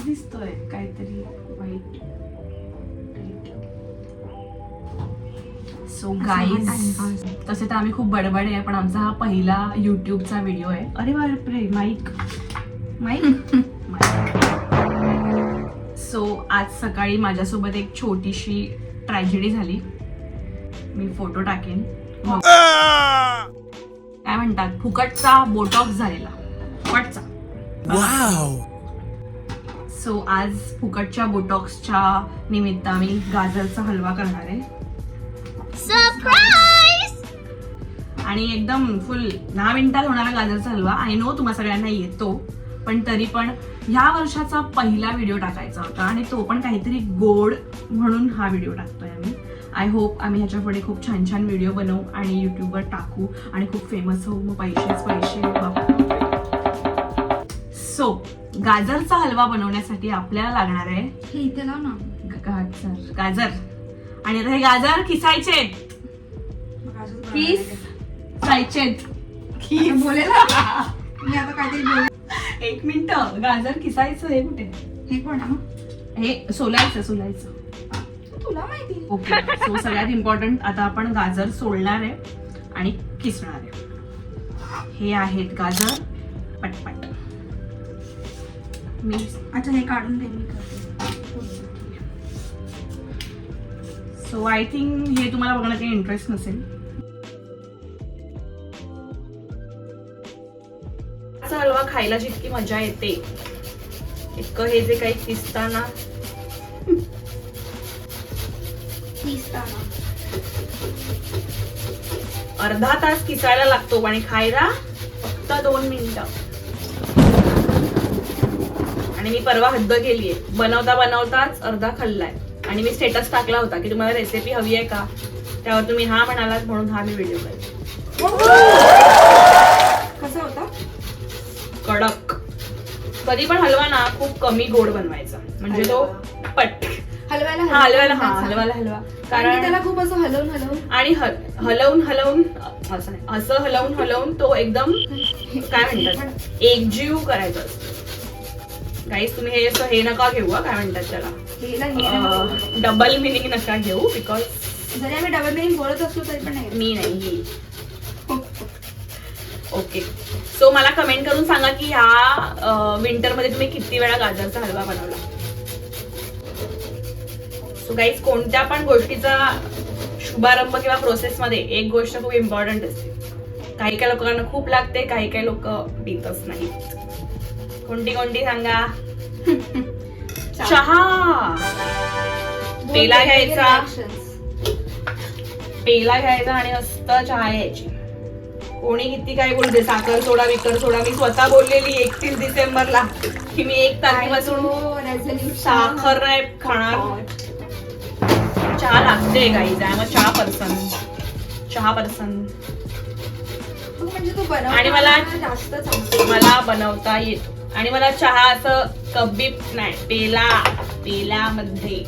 दिसतोय काहीतरी वाईट. सो गाईज, तसे तर आम्ही खूप बडबड आहे, पण आमचा हा पहिला युट्यूबचा व्हिडिओ आहे. अरे बापरे, माईक. सो आज सकाळी माझ्यासोबत एक छोटीशी ट्रॅजेडी झाली. मी फोटो टाकेन. काय म्हणतात, फुकटचा बोटॉक्स झालेला. फुकटचा. सो आज फुकटच्या बोटॉक्सच्या निमित्त आम्ही गाजरचा हलवा करणार आहे. सरप्राईज! आणि एकदम फुल 10 मिनिटात होणारा गाजरचा हलवा. आय नो तुम्हा सगळ्यांना येतो, पण तरी पण ह्या वर्षाचा पहिला व्हिडिओ टाकायचा होता आणि तो पण काहीतरी गोड म्हणून हा व्हिडिओ टाकतोय आम्ही. आय होप आम्ही ह्याच्या पुढे खूप छान छान व्हिडिओ बनवू आणि युट्यूबवर टाकू आणि खूप फेमस होऊ. मग पैसे सो गाजरचा हलवा बनवण्यासाठी आपल्याला लागणार आहे हे इथे लाव ना. गाजर. आणि आता हे गाजर किसायचे. बोलेल मी आता काहीतरी बोल. 1 मिनिट. गाजर किसायचं. हे कुठे? हे कोण आहे? हे सोलायचं. तुला माहिती. ओके. सो सगळ्यात इम्पॉर्टंट, आता आपण गाजर सोलणार आहे आणि किसणार आहे. हे आहेत गाजर. पटपट. मी अच्छा हे काढून दे, मी करते. सो आय थिंक हे तुम्हाला बघण्यात काही इंटरेस्ट नसेल. हलवा खायला जितकी मजा येते इतकं हे जे काही किसताना अर्धा तास किसायला लागतो आणि खायला फक्त 2 मिनिटं. आणि मी परवा हद्द केलीये. बनवताच अर्धा खाल्लाय. आणि मी स्टेटस टाकला होता की तुम्हाला रेसिपी हवी आहे का, त्यावर तुम्ही हा म्हणालात, म्हणून हा मी व्हिडिओ करते. कसा होता? कडक. कधी पण हलवा ना खूप कमी गोड बनवायचा, म्हणजे तो पट हलवायला कारण त्याला खूप असं हलवून आणि हलवून असं नाही, असं हलवून तो एकदम काय म्हणतात एकजीव करायचा असतो. गाईस तुम्ही हे असं हे नका घेऊ. काय म्हणतात त्याला, डबल मिनिंग नका घेऊ. बिकॉज जरी आम्ही डबल मिनिंग बोलत असलो तरी पण नाही, मी नाही. ओके. सो मला कमेंट करून सांगा की ह्या विंटर मध्ये तुम्ही किती वेळा गाजरचा हलवा बनवला. सो गाईज, कोणत्या पण गोष्टीचा शुभारंभ किंवा प्रोसेस मध्ये एक गोष्ट खूप इम्पॉर्टंट असते. काही लोकांना खूप लागते, काही लोक पितच नाही. कोणती सांगा. चहा. पेला घ्यायचा आणि मस्त चहा घ्यायची. कोणी किती काय बोलते, साखर सोडा विकर सोडा. मी स्वतः बोललेली 31 डिसेंबरला की मी 1 तारखेपासून साखर नाही खाणार. चहा लागते गाईज. आय एम अ चहा पर्सन. म्हणजे तू बनव. आणि मला बनवता येतो. आणि मला चहा असं कब्बीप नाही, पेलामध्ये.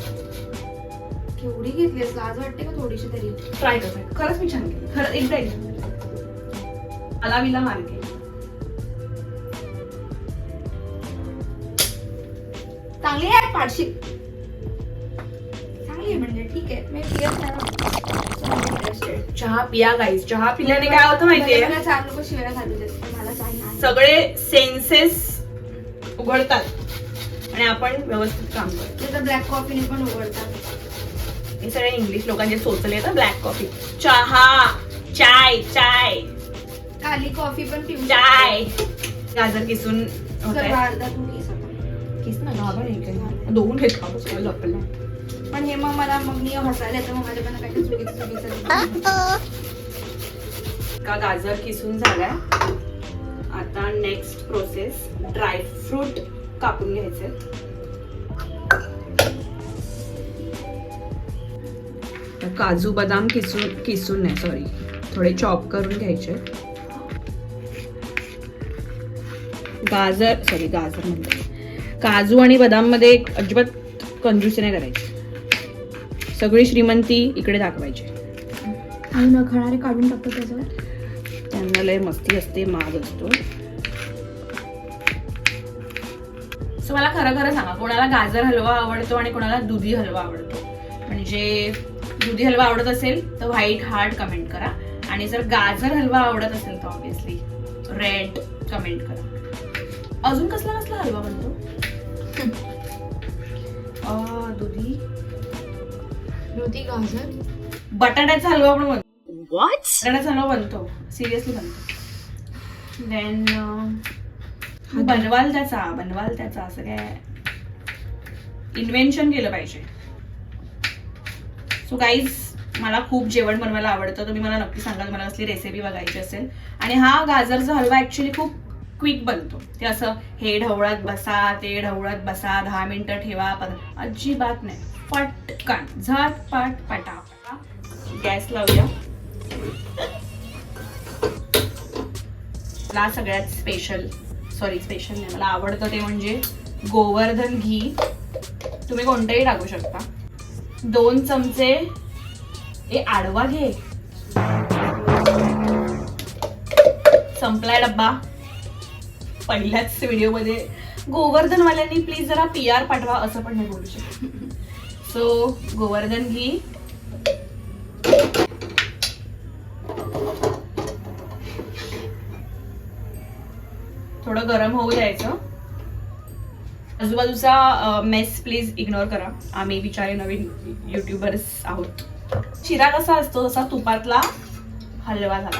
केवढी घेतलीस? लाज वाटते का थोडीशी तरी? ट्राय करते. खरंच मी छान केली. खरं एकदा विला मार्के. चांगली आहे पाडशी. चांगली आहे म्हणजे ठीक आहे. मी पियत नाही. चहा पिया गाईज. चहा पिल्याने काय होतं माहितीये, 4 लोक शिवाय घालले असते. मला सांग. सगळे सेन्सेस उघडतात आणि आपण व्यवस्थित काम करतो. ब्लॅक कॉफीने पण उघडतात. हे सगळे इंग्लिश लोकांचे सोचले तर ब्लॅक कॉफी. चहा, चाय. काली कॉफी पण पिऊ. चाय. गाजर किसून किस ना गाभर आहे काय दोन घेत आपल्याला. पण हे मग मी हसायला येतं. मग माझ्याकडनं काही चुकीचं का गाजर किसून झालाय. आता नेक्स्ट प्रोसेस, ड्रायफ्रूट कापून घ्यायचे. काजू बदाम किसून नाही, सॉरी, थोडे चॉप करून घ्यायचे. गाजर म्हणते, काजू आणि बदाम मध्ये अजिबात कंजूसी नाही करायची. सगळी श्रीमंती इकडे दाखवायची. आणि न खाणारे काढून टाकतो त्याच्यावर. त्यांना लय मस्ती असते, माग असतो. सो मला खरं खरं सांगा, कोणाला गाजर हलवा आवडतो आणि कोणाला दुधी हलवा आवडतो? म्हणजे दुधी हलवा आवडत असेल तर व्हाईट हार्ट कमेंट करा, आणि जर गाजर हलवा आवडत असेल तर ऑब्विसली रेड कमेंट करा. अजून कसला कसला हलवा बनतो? दुधी गाजर, बटाट्याचा हलवा पण बनतो. बटाट्याचा हलवा बनतो, सिरियसली बनतो. देन बनवाल त्याचा असं काय इन्व्हेन्शन केलं पाहिजे. सो गाईज, मला खूप जेवण बनवायला आवडतं. तुम्ही मला नक्की सांगा तुम्हाला असली रेसिपी बघायची असेल. आणि हा गाजरचा हलवा ऍक्च्युली खूप क्विक बनतो. ते असं हे ढवळत बसा, ते ढवळत बसा, 10 मिनिटं ठेवा, अजिबात नाही. पटकन झटपट पटापटा. गॅस लावूया. मला सगळ्यात स्पेशल नाही, मला आवडतं ते म्हणजे गोवर्धन घी. तुम्ही कोणतेही टाकू शकता. 2 चमचे. आडवा घे. संपलाय डब्बा. पहिल्याच व्हिडिओ मध्ये गोवर्धन वाल्यांनी प्लीज जरा PR पाठवा असं पण नाही बोलू शकत. सो गोवर्धन घी. थोडं गरम होऊ द्यायचं. आजूबाजूचा मेस प्लीज इग्नोर करा. आम्ही बिचारे नवीन युट्यूबर्स आहोत. शिरा कसा असतो तसा तुपातला हलवा झाला.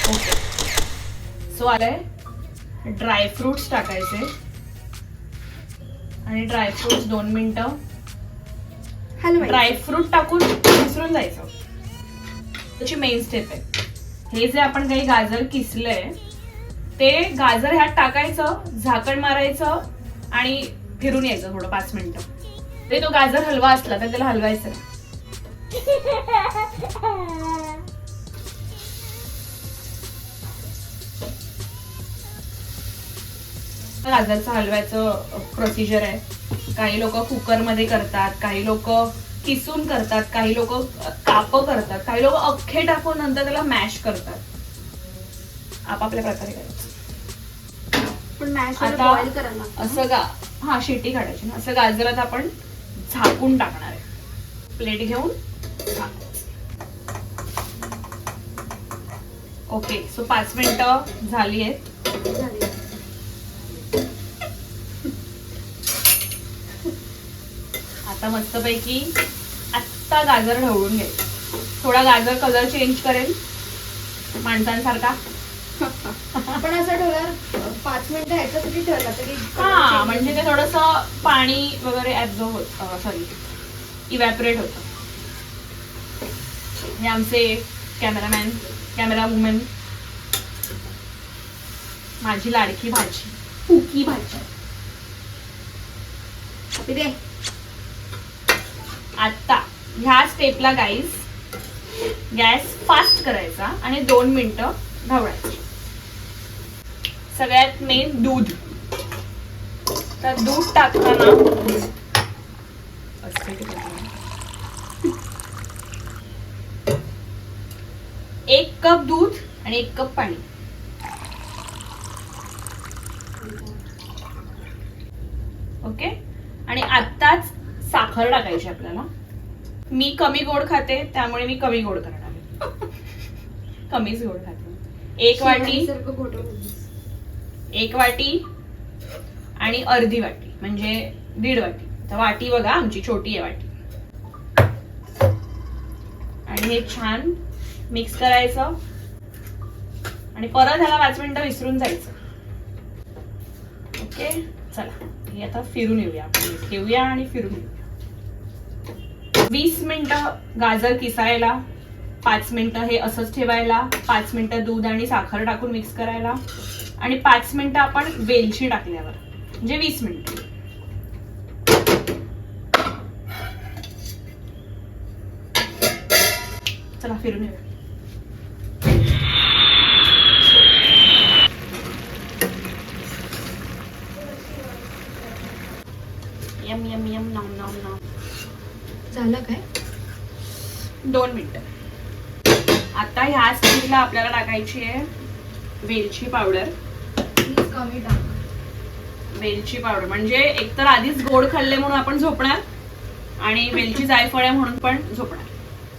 ओके. सो आलाय. ड्रायफ्रुट्स टाकायचे आणि ड्रायफ्रुट्स 2 मिनिटं ड्रायफ्रूट टाकून मिसळून जायचं. त्याची मेन स्टेप आहे. हे जे आपण काही गाजर किसलंय ते गाजर ह्यात टाकायचं, झाकण मारायचं आणि फिरून यायचं थोडं 5 मिनिटं. ते तो गाजर हलवा असला तर त्याला हलवायचं. गाजरचा हलव्याचं प्रोसिजर आहे. काही लोक कुकरमध्ये करतात, काही लोक किसून करतात, काही लोक काप करतात, काही लोक अख्खे टाकून नंतर त्याला मॅश करतात. आपापल्या प्रकारे करायचं. पण मॅश आता बॉईल करायला असं शिट्टी काढायची ना. असं गाजरात आपण झाकून टाकणार आहे. प्लेट घेऊन ओके. सो 5 मिनिटं झाली आहेत. आता मस्तपैकी आत्ता गाजर ढवळून घ्यायचं. थोडा गाजर कलर चेंज करेल माणसांसारखा. आपण असं ठेवल्यावर 5 मिनिटं ह्याच्यासाठी ठेवला तरी म्हणजे ते थोडस पाणी वगैरे ऍब्झॉर्ब होत, इव्हॅपोरेट होतं. हे आमचे कॅमेरा वुमेन, माझी लाडकी भाजी, पुकी भाजी. आता ह्या स्टेपला गाईज गॅस फास्ट करायचा आणि 2 मिनिटं ढवळायची. सगळ्यात मेन दूध. तर दूध टाकताना 1 कप दूध आणि 1 कप पाणी. ओके. आणि आत्ताच साखर टाकायची आपल्याला. मी कमी गोड खाते त्यामुळे मी कमी गोड करणार. कमीच गोड खाते. 1 वाटी आणि अर्धी वाटी म्हणजे 1.5 वाटी. तर वाटी बघा आमची छोटी आहे वाटी. आणि हे छान मिक्स करायचं आणि परत ह्याला 5 मिनिटं विसरून जायचं. ओके. चला हे आता फिरून येऊया. आपण ठेवूया आणि फिरून येऊया. 20 मिनिटं गाजर किसायला, 5 मिनिटं हे असंच ठेवायला, 5 मिनिटं दूध आणि साखर टाकून मिक्स करायला आणि 5 मिनिटं आपण वेलची टाकल्यावर म्हणजे 20 मिनिटं. चला फिरून येऊया. यम यम यम नॉम नॉम नॉम. झालं काय? 2 मिनिटं. आता ह्या स्टेजला आपल्याला टाकायची आहे वेलची पावडर. प्लीज कमी टाक. वेलची पावडर म्हणजे एकतर आधीच गोड खाल्ले म्हणून आपण झोपणार आणि वेलची जायफळ आहे म्हणून पण झोपणार.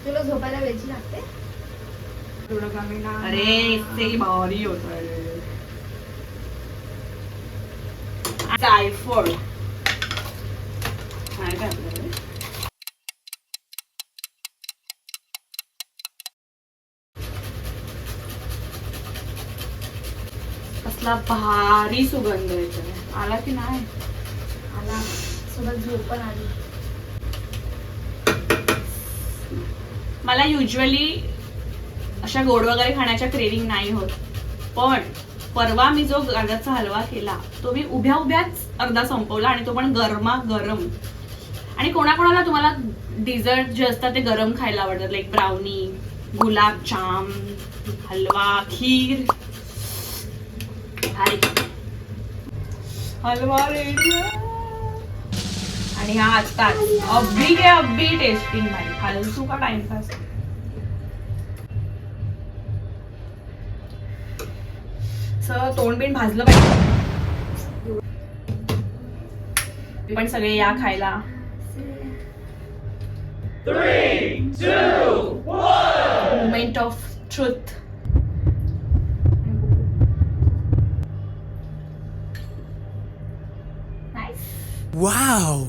तुला झोपायला वेलची लागते? थोडं कमी टाक. अरे इससे भारी होत आहे. जायफळ काय काय आपल्याकडे? कसला भारी सुगंध येतोय. आला की नाही? आला. सोबत झोप पण आली. मला युजली अशा गोड वगैरे खाण्याच्या क्रेविंग नाही होत, पण परवा मी जो गाजराचा हलवा केला तो मी उभ्या उभ्याच अर्धा संपवला आणि तो पण गरमा गरम. आणि कोणाकोणाला तुम्हाला डिझर्ट जे असतात ते गरम खायला आवडतात, लाईक ब्राउनी, गुलाबजाम, हलवा, खीर. हलवा रेडी. आणि हा आत्ताच अब्बी के अब्बी टेस्टिंग भाई. फालतू का टाइमपास. तोंड बिन भाजलं पाहिजे. पण सगळे या खायला. 3, 2, 1 मोमेंट ऑफ ट्रुथ. वाव.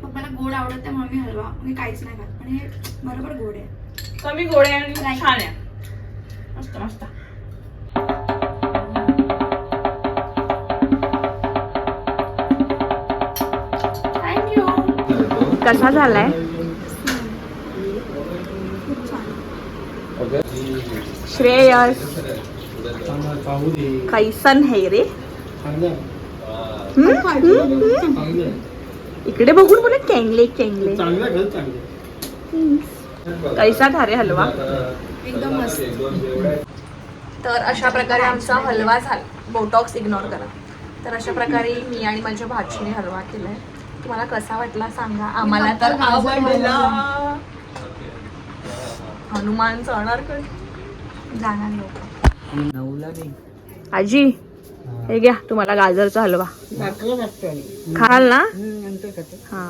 मग मला गोड आवडत म्हणून मी हलवा मी काहीच नाही खात, पण हे बरोबर गोड आहे. कमी गोड आहे आणि छान आहे. मस्त मस्त. थँक्यू. कसा झालाय? श्रेयस कैसन है रे? इकडे बघून बोले केंगले केंगले. कैसा था रे हलवा? एकदम मस्त. तर अशा प्रकारे आमचा हलवा झाला. बोटॉक्स इग्नोर करा. तर अशा प्रकारे मी आणि माझ्या भाचीने हलवा केलाय. तुम्हाला कसा वाटला सांगा. आम्हाला तर आवडला. हनुमान जाणार कधी? जाणार लोक. आजी हे घ्या तुम्हाला गाजरचा हलवा. खाल ना? हा.